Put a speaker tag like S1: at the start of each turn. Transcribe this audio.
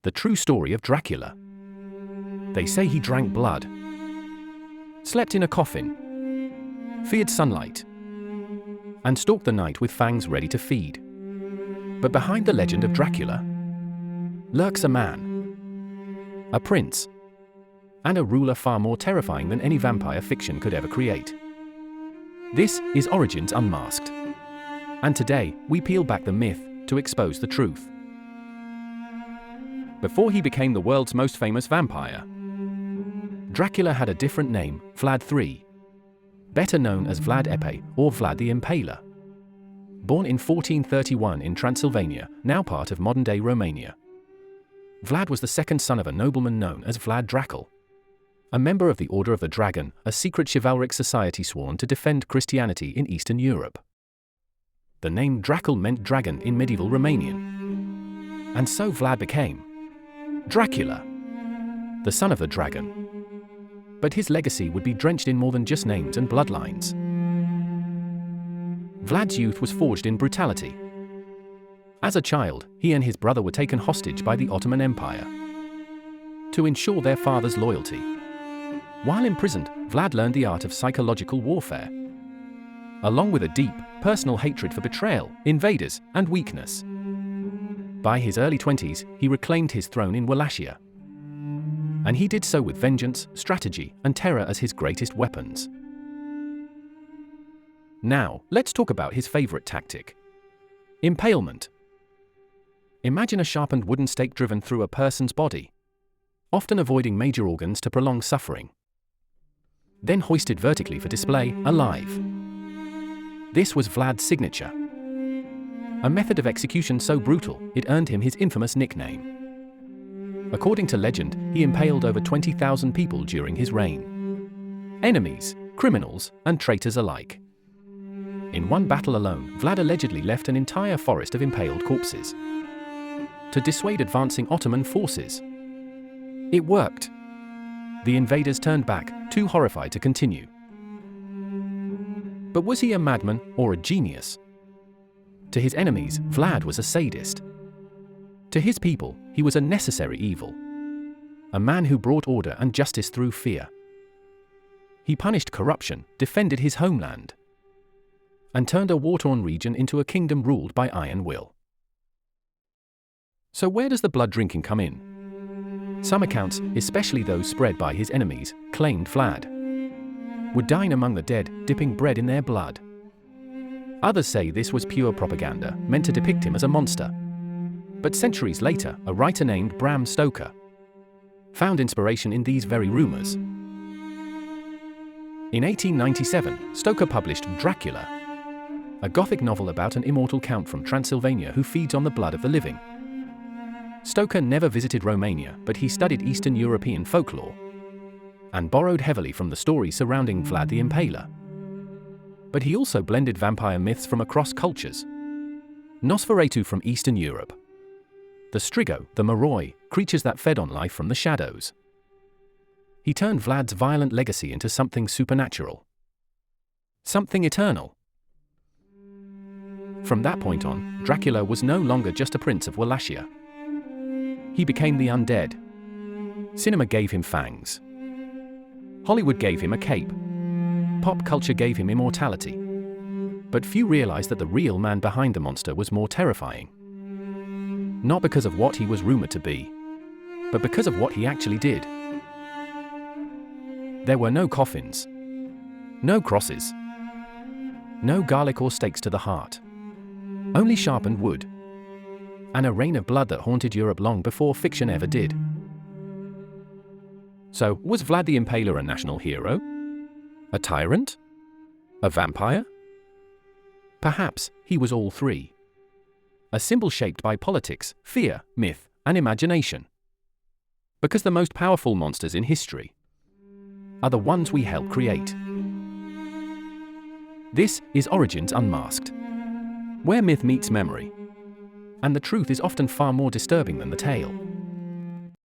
S1: the true story of Dracula. They say he drank blood, slept in a coffin, feared sunlight, and stalked the night with fangs ready to feed. But behind the legend of Dracula lurks a man, a prince, and a ruler far more terrifying than any vampire fiction could ever create. This is Origins Unmasked. And today, we peel back the myth to expose the truth. Before he became the world's most famous vampire, Dracula had a different name, Vlad III, better known as Vlad the Impaler or Vlad the Impaler. Born in 1431 in Transylvania, now part of modern-day Romania, Vlad was the second son of a nobleman known as Vlad Dracula, a member of the Order of the Dragon, a secret chivalric society sworn to defend Christianity in Eastern Europe. The name Dracula meant dragon in medieval Romanian. And so Vlad became Dracula, the son of the dragon. But his legacy would be drenched in more than just names and bloodlines. Vlad's youth was forged in brutality. As a child, he and his brother were taken hostage by the Ottoman Empire to ensure their father's loyalty. While imprisoned, Vlad learned the art of psychological warfare, along with a deep, personal hatred for betrayal, invaders, and weakness. By his early 20s, he reclaimed his throne in Wallachia. And he did so with vengeance, strategy, and terror as his greatest weapons. Now, let's talk about his favorite tactic: impalement. Imagine a sharpened wooden stake driven through a person's body, often avoiding major organs to prolong suffering, then hoisted vertically for display, alive. This was Vlad's signature, a method of execution so brutal it earned him his infamous nickname. According to legend, he impaled over 20,000 people during his reign. Enemies, criminals, and traitors alike. In one battle alone, Vlad allegedly left an entire forest of impaled corpses to dissuade advancing Ottoman forces. It worked. The invaders turned back, too horrified to continue. But was he a madman or a genius? To his enemies, Vlad was a sadist. To his people, he was a necessary evil. A man who brought order and justice through fear. He punished corruption, defended his homeland, and turned a war-torn region into a kingdom ruled by iron will. So where does the blood drinking come in? Some accounts, especially those spread by his enemies, claimed Vlad would dine among the dead, dipping bread in their blood. Others say this was pure propaganda, meant to depict him as a monster. But centuries later, a writer named Bram Stoker found inspiration in these very rumors. In 1897, Stoker published Dracula, a Gothic novel about an immortal count from Transylvania who feeds on the blood of the living. Stoker never visited Romania, but he studied Eastern European folklore and borrowed heavily from the stories surrounding Vlad the Impaler. But he also blended vampire myths from across cultures. Nosferatu from Eastern Europe, the Strigo, the Moroi, creatures that fed on life from the shadows. He turned Vlad's violent legacy into something supernatural, something eternal. From that point on, Dracula was no longer just a prince of Wallachia. He became the undead. Cinema gave him fangs. Hollywood gave him a cape. Pop culture gave him immortality. But few realized that the real man behind the monster was more terrifying. Not because of what he was rumored to be, but because of what he actually did. There were no coffins, no crosses, no garlic or stakes to the heart. Only sharpened wood, and a rain of blood that haunted Europe long before fiction ever did. So, was Vlad the Impaler a national hero? A tyrant? A vampire? Perhaps he was all three. A symbol shaped by politics, fear, myth, and imagination. Because the most powerful monsters in history are the ones we help create. This is Origins Unmasked, where myth meets memory, and the truth is often far more disturbing than the tale.